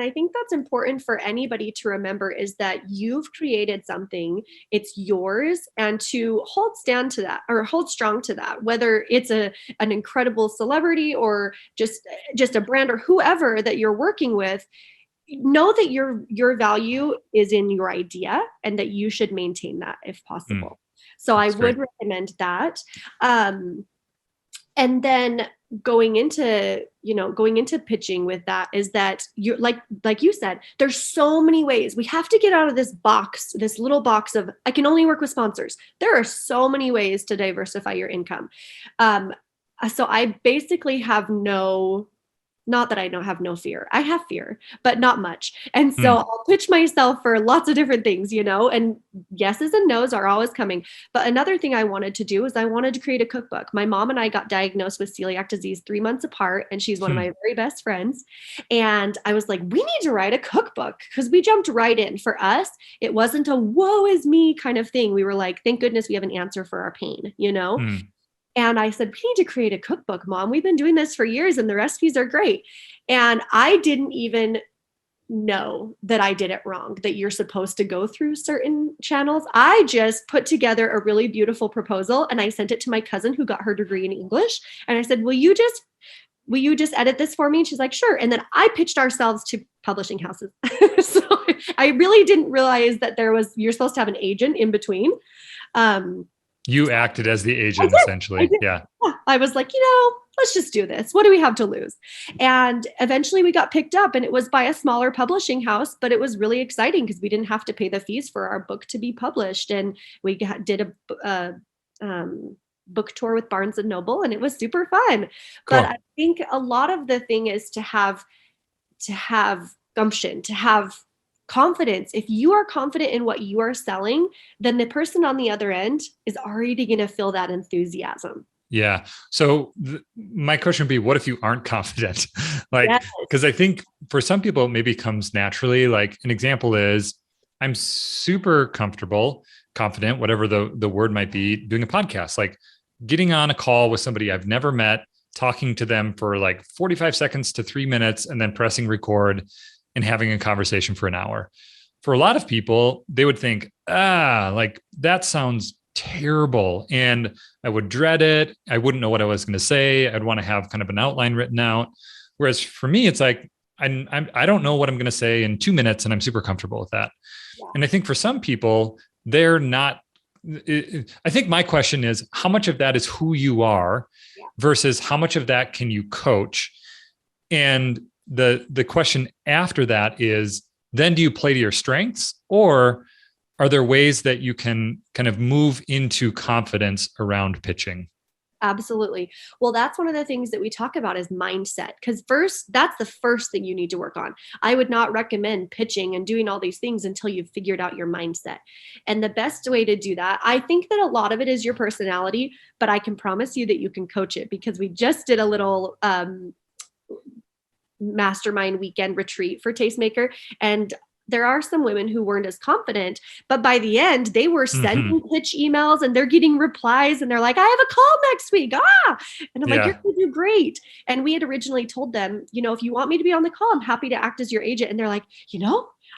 I think that's important for anybody to remember, is that you've created something, it's yours, and to hold strong to that, whether it's an incredible celebrity or just a brand or whoever that you're working with. Know that your value is in your idea and that you should maintain that if possible. So I would recommend that. And then going into pitching with that is that you're like you said, there's so many ways. We have to get out of this little box of, I can only work with sponsors. There are so many ways to diversify your income. So I basically have not that I don't have no fear. I have fear, but not much. And so I'll pitch myself for lots of different things, and yeses and nos are always coming. But another thing I wanted to do is I wanted to create a cookbook. My mom and I got diagnosed with celiac disease 3 months apart, and she's one of my very best friends. And I was like, we need to write a cookbook, because we jumped right in. For us, it wasn't a woe is me kind of thing. We were like, thank goodness we have an answer for our pain, And I said, we need to create a cookbook, Mom. We've been doing this for years and the recipes are great. And I didn't even know that I did it wrong, that you're supposed to go through certain channels. I just put together a really beautiful proposal and I sent it to my cousin who got her degree in English. And I said, will you just edit this for me? And she's like, sure. And then I pitched ourselves to publishing houses. So I really didn't realize that you're supposed to have an agent in between. You acted as the agent, essentially. Yeah. I was like, let's just do this. What do we have to lose? And eventually we got picked up, and it was by a smaller publishing house, but it was really exciting because we didn't have to pay the fees for our book to be published. And we did a book tour with Barnes and Noble, and it was super fun. Cool. But I think a lot of the thing is to have gumption, to have confidence. If you are confident in what you are selling, then the person on the other end is already going to feel that enthusiasm. Yeah. So my question would be, what if you aren't confident? Because I think for some people, it maybe comes naturally. Like an example is, I'm super confident, whatever the word might be, doing a podcast, like getting on a call with somebody I've never met, talking to them for like 45 seconds to 3 minutes, and then pressing record and having a conversation for an hour. For a lot of people, they would think, like that sounds terrible. And I would dread it. I wouldn't know what I was going to say. I'd want to have kind of an outline written out. Whereas for me, it's like, I don't know what I'm going to say in 2 minutes, and I'm super comfortable with that. Yeah. And I think for some people, they're not. I think my question is, how much of that is who you are versus how much of that can you coach? And the question after that is, then do you play to your strengths, or are there ways that you can kind of move into confidence around pitching? Absolutely. Well, that's one of the things that we talk about is mindset, because that's the first thing you need to work on. I would not recommend pitching and doing all these things until you've figured out your mindset. And the best way to do that, I think that a lot of it is your personality, but I can promise you that you can coach it, because we just did a little mastermind weekend retreat for Tastemaker, and there are some women who weren't as confident, but by the end they were sending pitch emails and they're getting replies, and they're like, I have a call next week. And I'm like, you're going to do great. And we had originally told them, if you want me to be on the call, I'm happy to act as your agent. And they're like,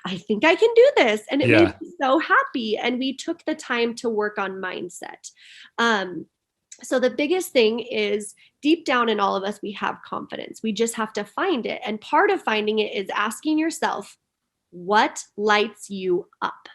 I think I can do this. And it made me so happy. And we took the time to work on mindset. So the biggest thing is, deep down in all of us, we have confidence. We just have to find it. And part of finding it is asking yourself, what lights you up?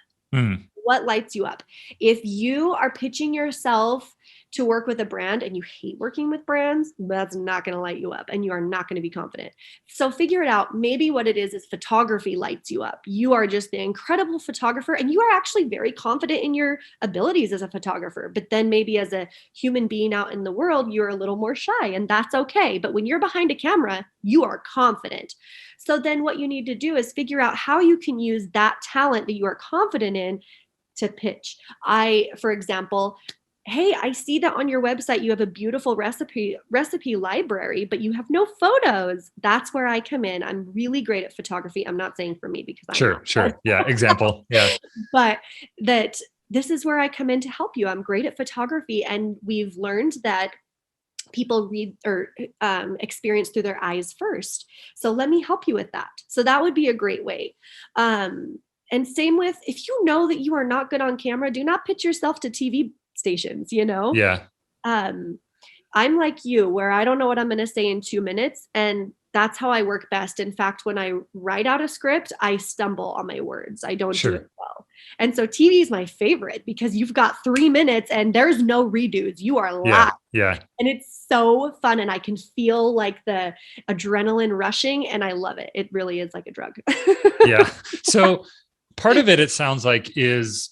What lights you up? If you are pitching yourself to work with a brand and you hate working with brands, that's not going to light you up, and you are not going to be confident. So figure it out. Maybe what it is photography lights you up. You are just the incredible photographer, and you are actually very confident in your abilities as a photographer. But then maybe as a human being out in the world, you're a little more shy, and that's okay. But when you're behind a camera, you are confident. So then what you need to do is figure out how you can use that talent that you are confident in to pitch. For example, hey, I see that on your website you have a beautiful recipe library, but you have no photos. That's where I come in. I'm really great at photography. I'm not saying for me, because I'm Sure. Yeah. Example. Yeah. But that this is where I come in to help you. I'm great at photography. And we've learned that people read or experience through their eyes first. So let me help you with that. So that would be a great way. And same with, if you know that you are not good on camera, do not pitch yourself to TV stations, you know? Yeah. I'm like you, where I don't know what I'm going to say in 2 minutes. And that's how I work best. In fact, when I write out a script, I stumble on my words. I don't do it well. And so TV is my favorite because you've got 3 minutes and there's no redos. You are live. Yeah. And it's so fun. And I can feel like the adrenaline rushing and I love it. It really is like a drug. Yeah. So part of it sounds like, is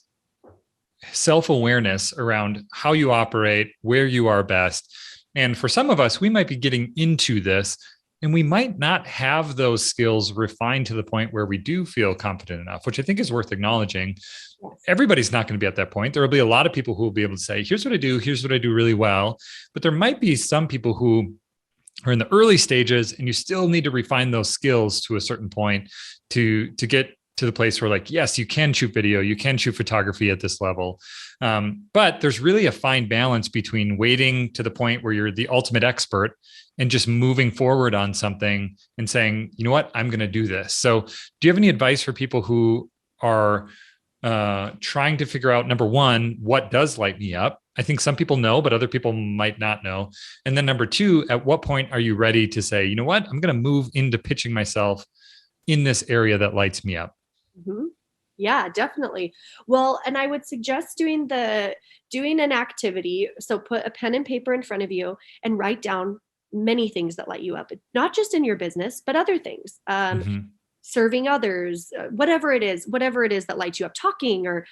self-awareness around how you operate, where you are best. And for some of us, we might be getting into this and we might not have those skills refined to the point where we do feel confident enough, which I think is worth acknowledging. Yes. Everybody's not going to be at that point. There will be a lot of people who will be able to say, here's what I do really well. But there might be some people who are in the early stages and you still need to refine those skills to a certain point to get to the place where, like, yes, you can shoot video, you can shoot photography at this level. But there's really a fine balance between waiting to the point where you're the ultimate expert and just moving forward on something and saying, you know what, I'm going to do this. So do you have any advice for people who are trying to figure out, number one, what does light me up? I think some people know, but other people might not know. And then number two, at what point are you ready to say, you know what, I'm going to move into pitching myself in this area that lights me up? Mm-hmm. Yeah, definitely. Well, and I would suggest doing an activity. So put a pen and paper in front of you and write down many things that light you up, not just in your business, but other things. Serving others, whatever it is that lights you up, talking, or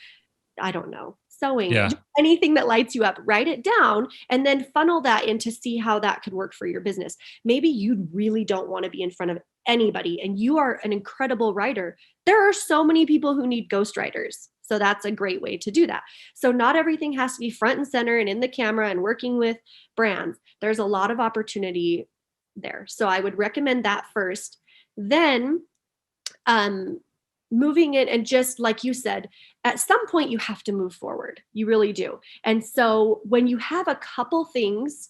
I don't know, sewing, anything that lights you up, write it down and then funnel that in to see how that could work for your business. Maybe you really don't want to be in front of anybody and you are an incredible writer. There are so many people who need ghostwriters. So that's a great way to do that. So not everything has to be front and center and in the camera and working with brands. There's a lot of opportunity there. So I would recommend that first. Then moving it, and just like you said, at some point you have to move forward. You really do. And so when you have a couple things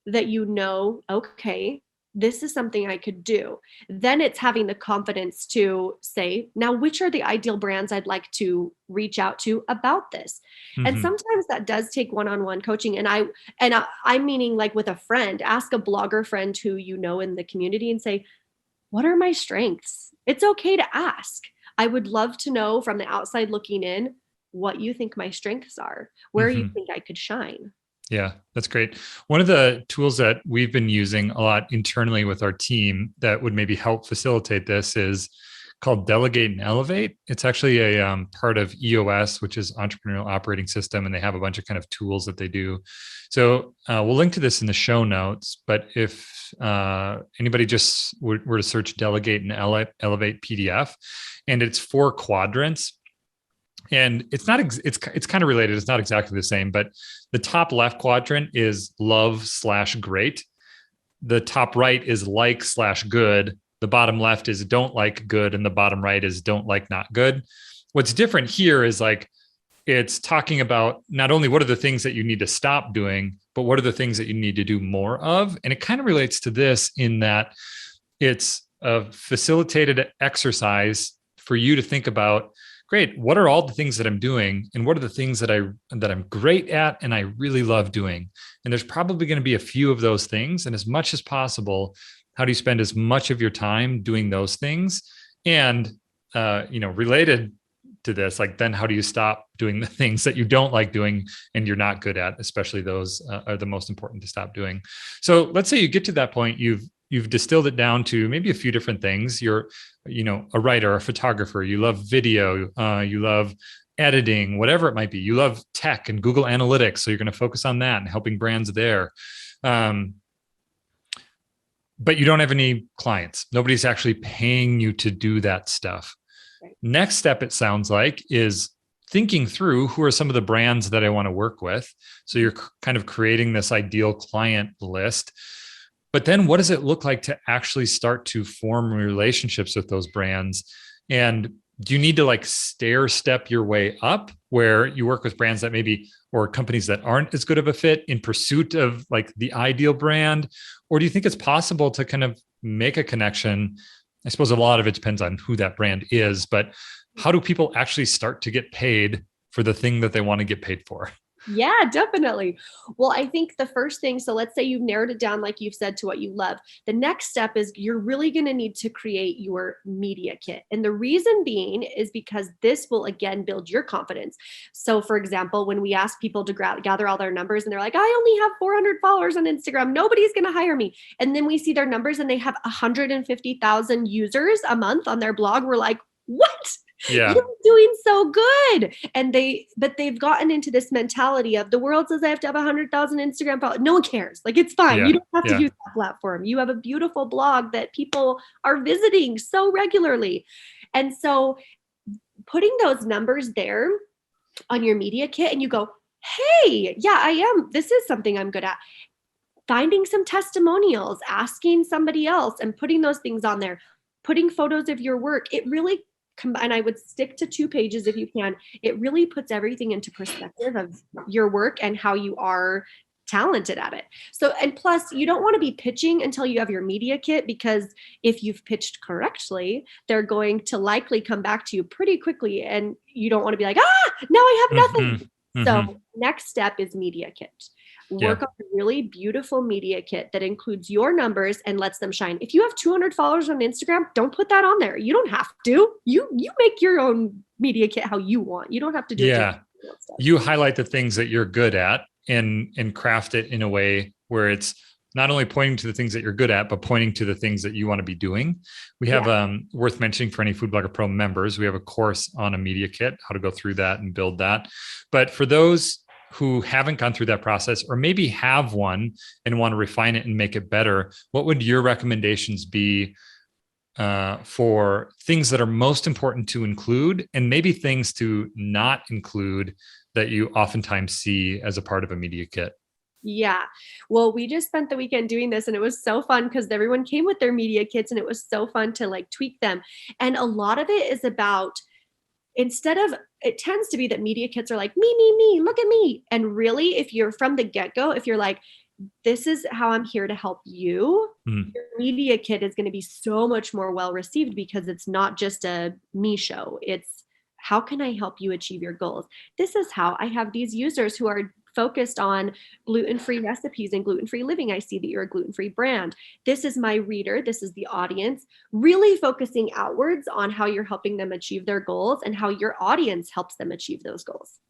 that you know, okay, this is something I could do, then it's having the confidence to say, now, which are the ideal brands I'd like to reach out to about this? Mm-hmm. And sometimes that does take one-on-one coaching. And I'm meaning like with a friend, ask a blogger friend who you know in the community and say, what are my strengths? It's okay to ask. I would love to know from the outside looking in what you think my strengths are, where you think I could shine. Yeah, that's great. One of the tools that we've been using a lot internally with our team that would maybe help facilitate this is called Delegate and Elevate. It's actually a part of EOS, which is Entrepreneurial Operating System, and they have a bunch of kind of tools that they do. So we'll link to this in the show notes, but if anybody just were to search Delegate and Elevate PDF, and it's 4 quadrants. And it's not, it's kind of related. It's not exactly the same, but the top left quadrant is love/great. The top right is like/good. The bottom left is don't like good. And the bottom right is don't like not good. What's different here is like, it's talking about not only what are the things that you need to stop doing, but what are the things that you need to do more of. And it kind of relates to this in that it's a facilitated exercise for you to think about, great, what are all the things that I'm doing and what are the things that I'm great at and I really love doing? And there's probably going to be a few of those things. And as much as possible, how do you spend as much of your time doing those things? And related to this, like, then how do you stop doing the things that you don't like doing and you're not good at? Especially those are the most important to stop doing. So let's say you get to that point, you've distilled it down to maybe a few different things. You're, a writer, a photographer, you love video, you love editing, whatever it might be. You love tech and Google Analytics. So you're going to focus on that and helping brands there. But you don't have any clients. Nobody's actually paying you to do that stuff. Right. Next step, it sounds like, is thinking through who are some of the brands that I want to work with. So you're kind of creating this ideal client list. But then what does it look like to actually start to form relationships with those brands? And do you need to like stair step your way up where you work with brands that maybe, or companies that aren't as good of a fit in pursuit of like the ideal brand? Or do you think it's possible to kind of make a connection? I suppose a lot of it depends on who that brand is, but how do people actually start to get paid for the thing that they want to get paid for? Yeah, definitely. Well, I think the first thing, so let's say you've narrowed it down, like you've said, to what you love. The next step is you're really going to need to create your media kit. And the reason being is because this will, again, build your confidence. So, for example, when we ask people to gather all their numbers and they're like, I only have 400 followers on Instagram, nobody's going to hire me. And then we see their numbers and they have 150,000 users a month on their blog. We're like, what? Yeah. You're doing so good. But they've gotten into this mentality of the world says I have to have 100,000 Instagram followers. No one cares. Like, it's fine. Yeah. You don't have to use that platform. You have a beautiful blog that people are visiting so regularly. And so putting those numbers there on your media kit and you go, hey, yeah, I am. This is something I'm good at. Finding some testimonials, asking somebody else and putting those things on there, putting photos of your work. It really and I would stick to 2 pages if you can. It really puts everything into perspective of your work and how you are talented at it. So, and plus you don't want to be pitching until you have your media kit, because if you've pitched correctly, they're going to likely come back to you pretty quickly. And you don't want to be like, now I have nothing. So next step is media kit. Work on a really beautiful media kit that includes your numbers and lets them shine. If you have 200 followers on Instagram, don't put that on there. You don't have to. You make your own media kit how you want. You don't have to do it. You highlight the things that you're good at and craft it in a way where it's not only pointing to the things that you're good at, but pointing to the things that you want to be doing. We have worth mentioning for any Food Blogger Pro members, we have a course on a media kit, how to go through that and build that. But for those who haven't gone through that process or maybe have one and want to refine it and make it better, what would your recommendations be for things that are most important to include and maybe things to not include that you oftentimes see as a part of a media kit? Yeah. Well, we just spent the weekend doing this and it was so fun because everyone came with their media kits and it was so fun to like tweak them. And a lot of it is about, it tends to be that media kits are like, me, look at me. And really, if you're from the get-go, if you're like, this is how I'm here to help you, your media kit is going to be so much more well received because it's not just a me show. It's how can I help you achieve your goals? This is how I have these users who are focused on gluten-free recipes and gluten-free living. I see that you're a gluten-free brand. This is my reader. This is the audience. Really focusing outwards on how you're helping them achieve their goals and how your audience helps them achieve those goals.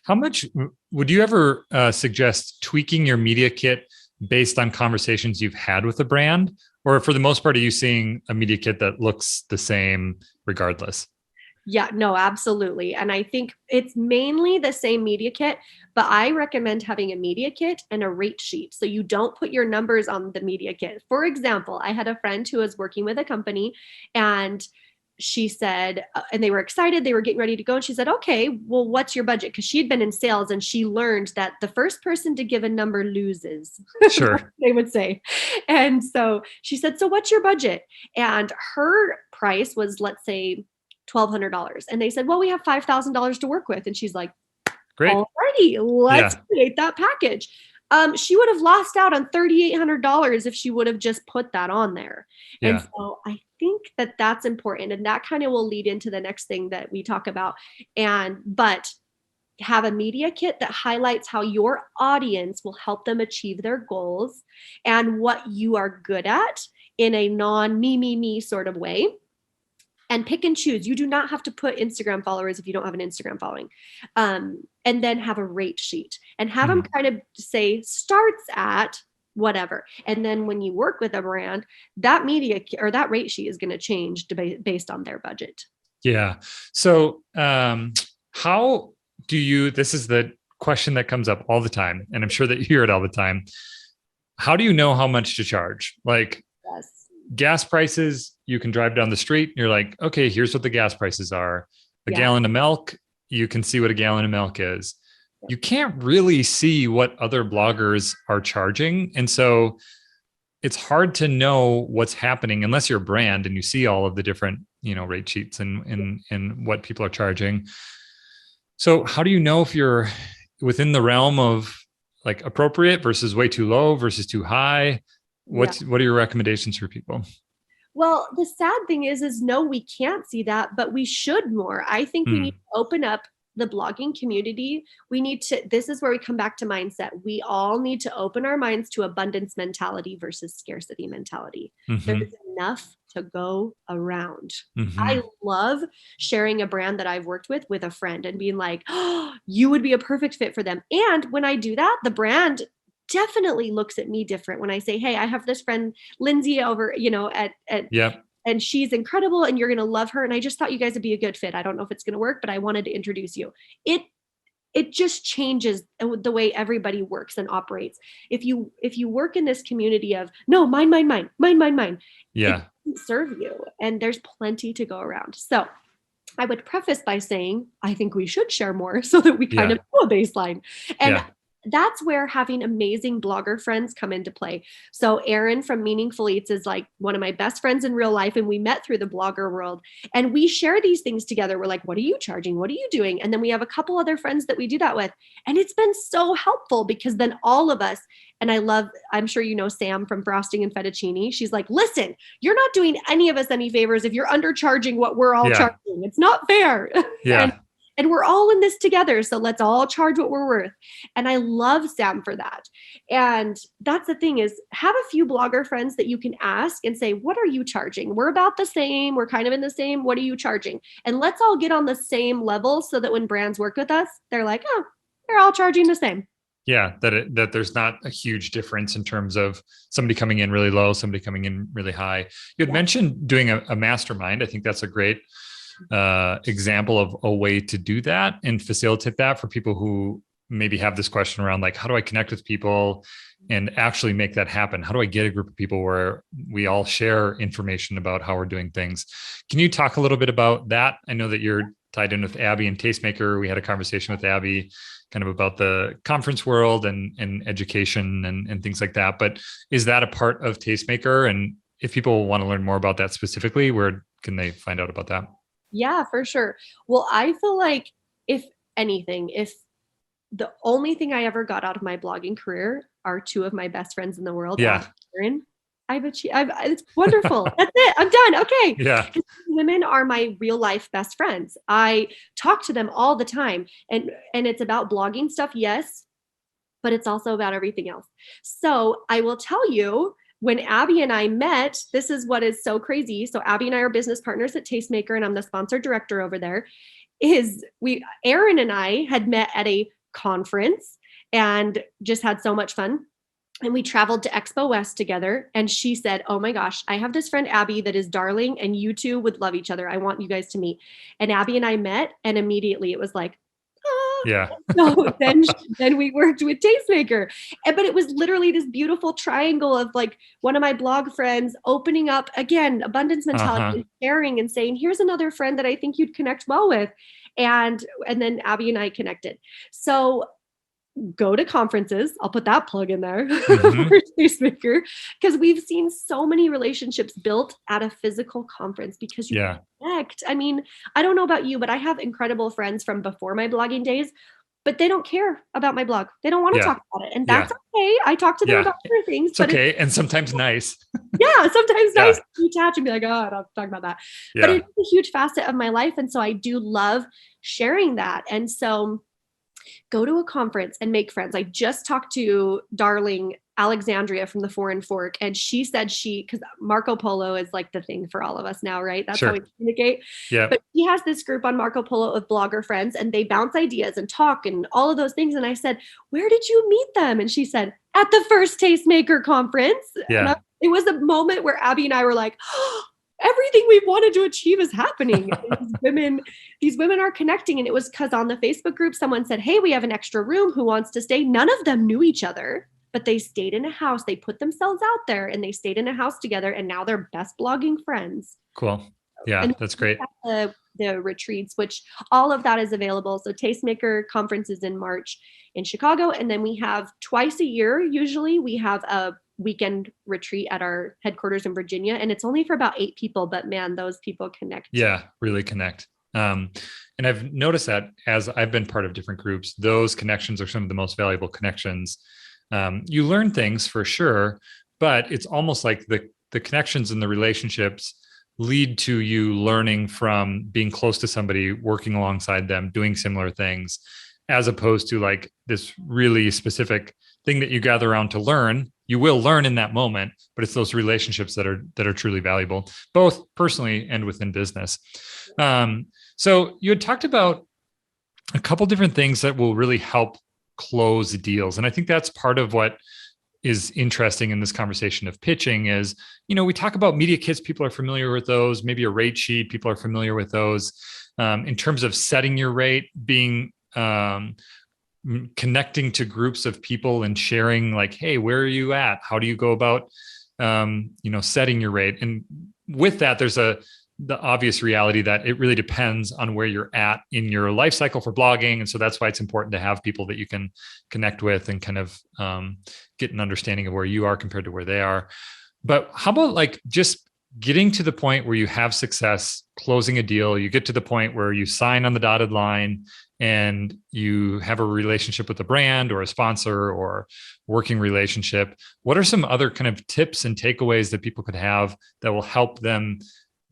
How much would you ever suggest tweaking your media kit based on conversations you've had with a brand? Or for the most part, are you seeing a media kit that looks the same regardless? Yeah, no, absolutely. And I think it's mainly the same media kit, but I recommend having a media kit and a rate sheet. So you don't put your numbers on the media kit. For example, I had a friend who was working with a company and she said, and they were excited, they were getting ready to go. And she said, okay, well, what's your budget? Because she'd been in sales and she learned that the first person to give a number loses. Sure. They would say. And so she said, so what's your budget? And her price was, let's say, $1,200. And they said, well, we have $5,000 to work with. And she's like, great. Alrighty, let's create that package. She would have lost out on $3,800 if she would have just put that on there. Yeah. And so I think that that's important. And that kind of will lead into the next thing that we talk about. But have a media kit that highlights how your audience will help them achieve their goals and what you are good at in a non-me sort of way. And pick and choose. You do not have to put Instagram followers if you don't have an Instagram following. And then have a rate sheet and have them kind of say starts at whatever. And then when you work with a brand, that media or that rate sheet is going to change based on their budget. Yeah. So how do you, this is the question that comes up all the time, and I'm sure that you hear it all the time. How do you know how much to charge? Like, gas prices, you can drive down the street and you're like, okay, here's what the gas prices are. A gallon of milk, you can see what a gallon of milk is. You can't really see what other bloggers are charging. And so it's hard to know what's happening unless you're a brand and you see all of the different, rate sheets and what people are charging. So how do you know if you're within the realm of like appropriate versus way too low versus too high? What are your recommendations for people? Well, the sad thing is no, we can't see that, but we should more. I think we need to open up the blogging community. This is where we come back to mindset. We all need to open our minds to abundance mentality versus scarcity mentality. There's enough to go around. I love sharing a brand that I've worked with a friend and being like, oh, you would be a perfect fit for them. And when I do that, the brand definitely looks at me different when I say, hey, I have this friend, Lindsay, over, and she's incredible and you're going to love her. And I just thought you guys would be a good fit. I don't know if it's going to work, but I wanted to introduce you. It just changes the way everybody works and operates. If you work in this community of no, mine, yeah, it doesn't serve you. And there's plenty to go around. So I would preface by saying, I think we should share more so that we kind of know a baseline. And that's where having amazing blogger friends come into play. So Erin from Meaningful Eats is like one of my best friends in real life. And we met through the blogger world and we share these things together. We're like, what are you charging? What are you doing? And then we have a couple other friends that we do that with. And it's been so helpful because then all of us, and I'm sure you know Sam from Frosting and Fettuccine. She's like, listen, you're not doing any of us any favors if you're undercharging what we're all charging. It's not fair. Yeah. And we're all in this together. So let's all charge what we're worth. And I love Sam for that. And that's the thing is have a few blogger friends that you can ask and say, what are you charging? We're about the same. We're kind of in the same. What are you charging? And let's all get on the same level so that when brands work with us, they're like, oh, they're all charging the same. Yeah, that there's not a huge difference in terms of somebody coming in really low, somebody coming in really high. You had mentioned doing a mastermind. I think that's a great example of a way to do that and facilitate that for people who maybe have this question around like, how do I connect with people and actually make that happen? How do I get a group of people where we all share information about how we're doing things? Can you talk a little bit about that? I know that you're tied in with Abby and Tastemaker. We had a conversation with Abby kind of about the conference world and education and things like that. But is that a part of Tastemaker? And if people want to learn more about that specifically, where can they find out about that? Yeah, for sure. Well, I feel like if the only thing I ever got out of my blogging career are two of my best friends in the world. Yeah. It's wonderful. That's it. I'm done. Okay. Yeah. Women are my real life best friends. I talk to them all the time and it's about blogging stuff. Yes. But it's also about everything else. So I will tell you, when Abby and I met, this is what is so crazy. So Abby and I are business partners at Tastemaker, and I'm the sponsor director over there. Erin and I had met at a conference and just had so much fun. And we traveled to Expo West together. And she said, oh my gosh, I have this friend, Abby, that is darling, and you two would love each other. I want you guys to meet. And Abby and I met, and immediately it was like, yeah. So then we worked with Tastemaker. But it was literally this beautiful triangle of like one of my blog friends opening up, again, abundance mentality, and sharing and saying, here's another friend that I think you'd connect well with. And then Abby and I connected. So go to conferences. I'll put that plug in there for Tastemaker, because we've seen so many relationships built at a physical conference because you connect. I mean, I don't know about you, but I have incredible friends from before my blogging days, but they don't care about my blog. They don't want to talk about it. And that's okay. I talk to them about other things. It's okay. And sometimes nice. Sometimes nice to detach and be like, oh, I don't talk about that. But it's a huge facet of my life. And so I do love sharing that. And so go to a conference and make friends. I just talked to darling Alexandria from the Foreign Fork, and she said because Marco Polo is like the thing for all of us now, right? That's how we communicate. Yeah. But she has this group on Marco Polo of blogger friends, and they bounce ideas and talk and all of those things. And I said, where did you meet them? And she said, at the first Tastemaker conference. Yeah. It was a moment where Abby and I were like, oh, everything we wanted to achieve is happening. These women are connecting. And it was because on the Facebook group, someone said, hey, we have an extra room. Who wants to stay? None of them knew each other, but they stayed in a house. They put themselves out there and they stayed in a house together. And now they're best blogging friends. Cool. Yeah, and that's great. The retreats, which all of that is available. So Tastemaker conference is in March in Chicago. And then we have twice a year, usually we have a weekend retreat at our headquarters in Virginia. And it's only for about 8 people, but man, those people connect. Yeah, really connect. And I've noticed that as I've been part of different groups, those connections are some of the most valuable connections. You learn things for sure, but it's almost like the connections and the relationships lead to you learning from being close to somebody, working alongside them, doing similar things, as opposed to like this really specific thing that you gather around to learn. You will learn in that moment, but it's those relationships that are truly valuable, both personally and within business. So you had talked about a couple different things that will really help close deals. And I think that's part of what is interesting in this conversation of pitching is, we talk about media kits, people are familiar with those, maybe a rate sheet, people are familiar with those. In terms of setting your rate, being connecting to groups of people and sharing like, hey, where are you at? How do you go about, setting your rate? And with that, there's the obvious reality that it really depends on where you're at in your life cycle for blogging. And so that's why it's important to have people that you can connect with and kind of get an understanding of where you are compared to where they are. But how about like just getting to the point where you have success closing a deal, you get to the point where you sign on the dotted line and you have a relationship with a brand or a sponsor or working relationship. What are some other kind of tips and takeaways that people could have that will help them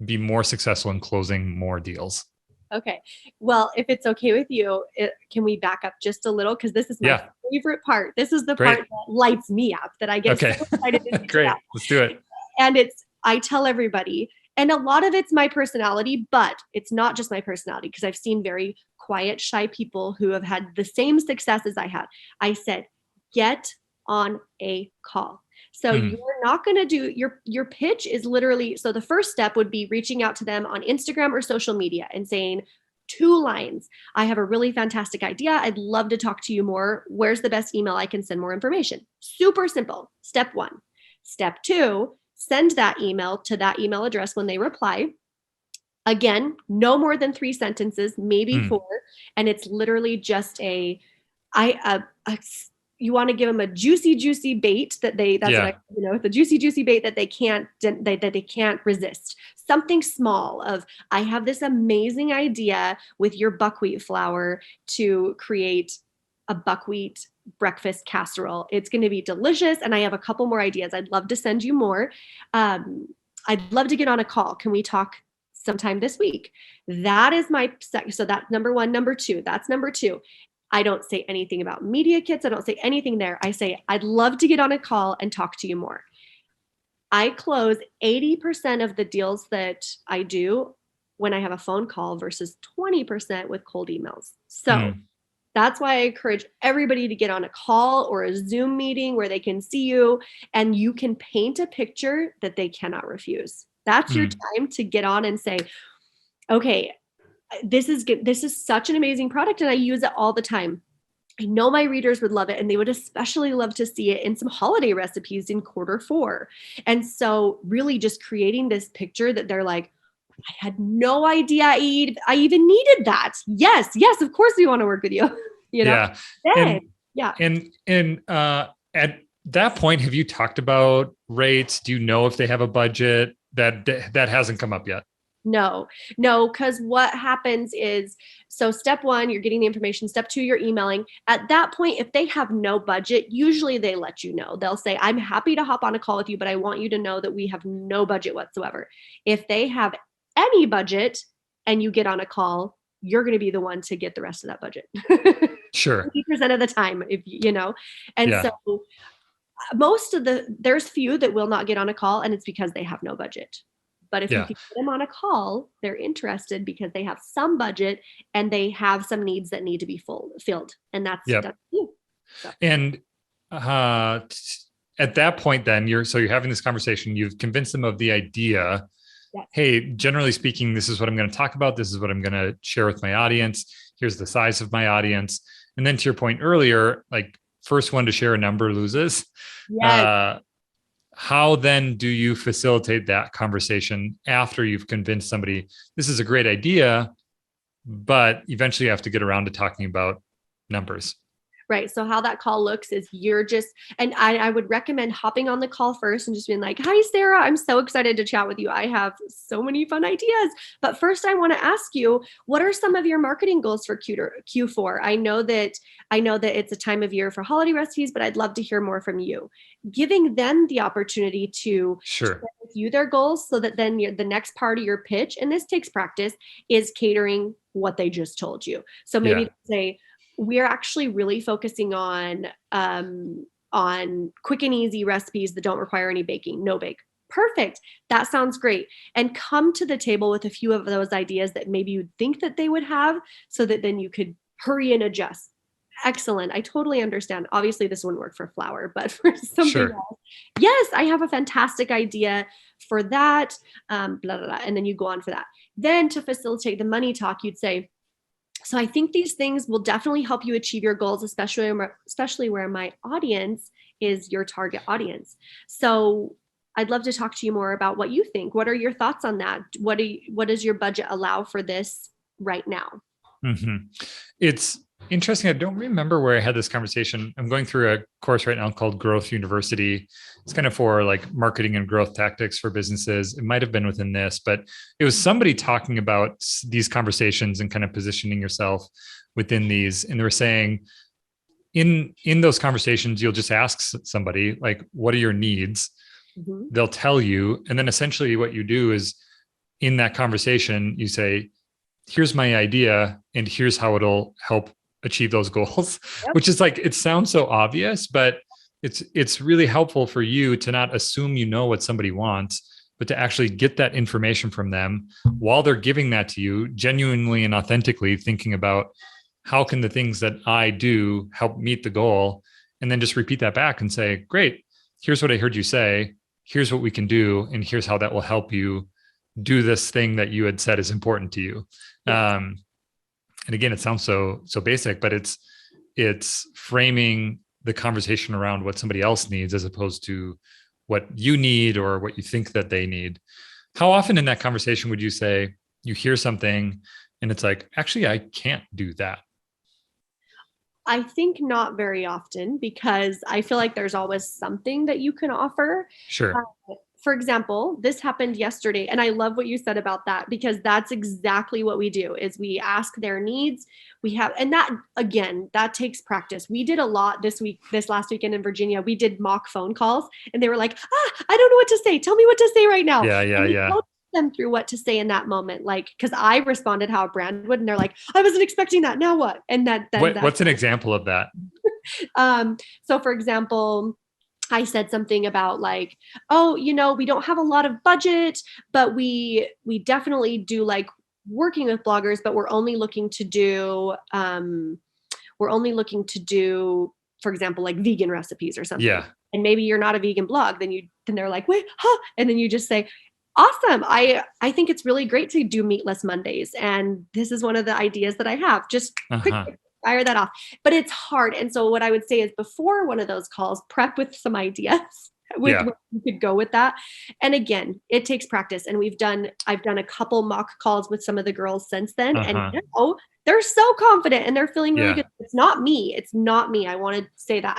be more successful in closing more deals? Okay. Well, if it's okay with you, can we back up just a little? Because this is my favorite part. This is the part that lights me up, that I get so excited to do. Great. That. Let's do it. And I tell everybody, and a lot of it's my personality, but it's not just my personality, because I've seen very quiet, shy people who have had the same success as I had. I said, get on a call. So you're not going to do your pitch is literally, so the first step would be reaching out to them on Instagram or social media and saying 2 lines. I have a really fantastic idea. I'd love to talk to you more. Where's the best email I can send more information? Super simple. Step 1. Step 2, send that email to that email address when they reply. Again, no more than 3 sentences, maybe 4. And it's literally just you want to give them a juicy bait the juicy bait that they can't resist. Something small of, I have this amazing idea with your buckwheat flour to create a buckwheat breakfast casserole. It's going to be delicious. And I have a couple more ideas. I'd love to send you more. I'd love to get on a call. Can we talk sometime this week? That is so that's number 1. Number 2, that's number 2. I don't say anything about media kits. I don't say anything there. I say, I'd love to get on a call and talk to you more. I close 80% of the deals that I do when I have a phone call versus 20% with cold emails. So that's why I encourage everybody to get on a call or a Zoom meeting where they can see you and you can paint a picture that they cannot refuse. That's your time to get on and say, okay, this is good. This is such an amazing product and I use it all the time. I know my readers would love it and they would especially love to see it in some holiday recipes in Q4. And so really just creating this picture that they're like, I had no idea I even needed that. Yes, of course we want to work with you. Yeah. And at that point, have you talked about rates? Do you know if they have a budget? That hasn't come up yet. No, because what happens is, so step 1, you're getting the information. Step 2, you're emailing. At that point, if they have no budget, usually they let you know. They'll say, I'm happy to hop on a call with you, but I want you to know that we have no budget whatsoever. If they have any budget and you get on a call, you're going to be the one to get the rest of that budget. Sure. 50% of the time, so there's few that will not get on a call and it's because they have no budget. But if you can get them on a call, they're interested because they have some budget and they have some needs that need to be filled. And that's you. So. And at that point, then you're having this conversation, you've convinced them of the idea. Yes. Hey, generally speaking, this is what I'm going to talk about. This is what I'm going to share with my audience. Here's the size of my audience. And then to your point earlier, like first one to share a number loses. Yes. How then do you facilitate that conversation after you've convinced somebody this is a great idea, but eventually you have to get around to talking about numbers? Right. So how that call looks is you're just, and I would recommend hopping on the call first and just being like, hi, Sarah, I'm so excited to chat with you. I have so many fun ideas. But first, I want to ask you, what are some of your marketing goals for Q4? I know that it's a time of year for holiday recipes, but I'd love to hear more from you. Giving them the opportunity to share with you their goals so that then the next part of your pitch, and this takes practice, is catering what they just told you. So maybe say, we're actually really focusing on quick and easy recipes that don't require any baking, no bake. Perfect. That sounds great. And come to the table with a few of those ideas that maybe you'd think that they would have, so that then you could hurry and adjust. Excellent. I totally understand. Obviously, this wouldn't work for flour, but for something else, yes, I have a fantastic idea for that. Blah, blah, blah. And then you go on for that. Then to facilitate the money talk, you'd say, so I think these things will definitely help you achieve your goals, especially where my audience is your target audience. So I'd love to talk to you more about what you think. What are your thoughts on that? What does your budget allow for this right now? Mm-hmm. It's interesting. I don't remember where I had this conversation. I'm going through a course right now called Growth University. It's kind of for like marketing and growth tactics for businesses. It might have been within this, but it was somebody talking about these conversations and kind of positioning yourself within these. And they were saying in those conversations, you'll just ask somebody like, what are your needs? Mm-hmm. They'll tell you. And then essentially what you do is in that conversation, you say, here's my idea and here's how it'll help achieve those goals, which is like, it sounds so obvious, but it's really helpful for you to not assume you know what somebody wants, but to actually get that information from them while they're giving that to you, genuinely and authentically thinking about how can the things that I do help meet the goal, and then just repeat that back and say, great, here's what I heard you say, here's what we can do, and here's how that will help you do this thing that you had said is important to you. And again, it sounds so basic, but it's framing the conversation around what somebody else needs as opposed to what you need or what you think that they need. How often in that conversation would you say you hear something and it's like, actually, I can't do that? I think not very often, because I feel like there's always something that you can offer. Sure. For example, this happened yesterday, and I love what you said about that, because that's exactly what we do is we ask their needs. And that, again, that takes practice. We did a lot this last weekend in Virginia. We did mock phone calls, and they were like, I don't know what to say. Tell me what to say right now. Yeah. Them through what to say in that moment, like, because I responded how a brand would, and they're like, I wasn't expecting that. Now what? And what's an example of that? So for example, I said something about like, oh, we don't have a lot of budget, but we definitely do like working with bloggers, but we're only looking to do, for example, like vegan recipes or something. Yeah. And maybe you're not a vegan blog, then they're like, wait, huh? And then you just say, awesome. I think it's really great to do meatless Mondays. And this is one of the ideas that I have. Just quickly fire that off. But it's hard. And so what I would say is, before one of those calls, prep with some ideas where you could go with that. And again, it takes practice. And I've done a couple mock calls with some of the girls since then. And they're so confident and they're feeling really good. It's not me. I want to say that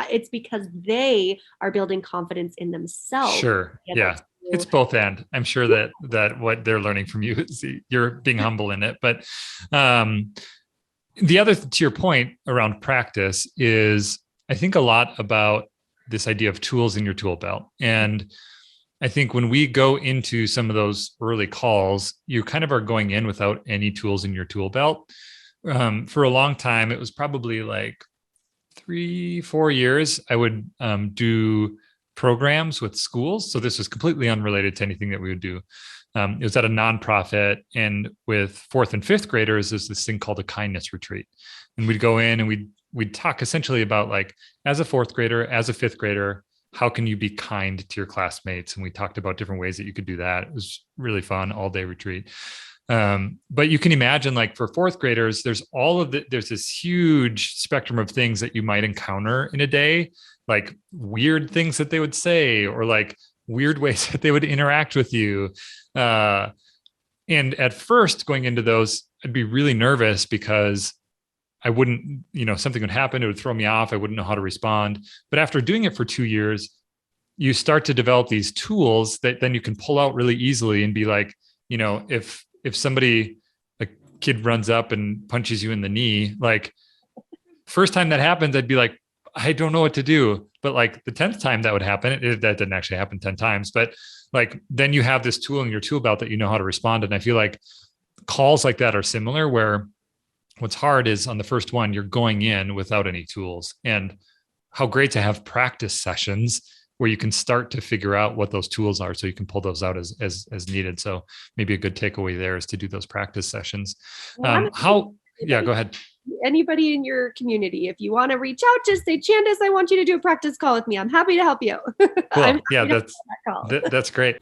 it's because they are building confidence in themselves. Sure. Yeah. It's both and. I'm sure that what they're learning from you is you're being humble in it. But the other, to your point around practice, is I think a lot about this idea of tools in your tool belt. And I think when we go into some of those early calls, you kind of are going in without any tools in your tool belt. For a long time, it was probably like 3-4 years, I would do programs with schools. So this was completely unrelated to anything that we would do. It was at a nonprofit, and with 4th and 5th graders, there's this thing called a kindness retreat. And we'd go in and we'd talk essentially about, like, as a 4th grader, as a 5th grader, how can you be kind to your classmates? And we talked about different ways that you could do that. It was really fun, all-day retreat. But you can imagine, like, for 4th graders, there's this huge spectrum of things that you might encounter in a day, like weird things that they would say, or like weird ways that they would interact with you. And at first, going into those, I'd be really nervous because I wouldn't, something would happen, it would throw me off, I wouldn't know how to respond. But after doing it for 2 years, you start to develop these tools that then you can pull out really easily and be like, if somebody, a kid runs up and punches you in the knee, like first time that happens, I'd be like, I don't know what to do. But like the 10th time that would happen, that didn't actually happen 10 times, but like, then you have this tool in your tool belt that you know how to respond. And I feel like calls like that are similar, where what's hard is on the first one, you're going in without any tools, and how great to have practice sessions where you can start to figure out what those tools are, so you can pull those out as needed. So maybe a good takeaway there is to do those practice sessions. Yeah, go ahead. Anybody in your community, if you want to reach out, just say, Chandice, I want you to do a practice call with me. I'm happy to help you. Cool. Yeah, that's great.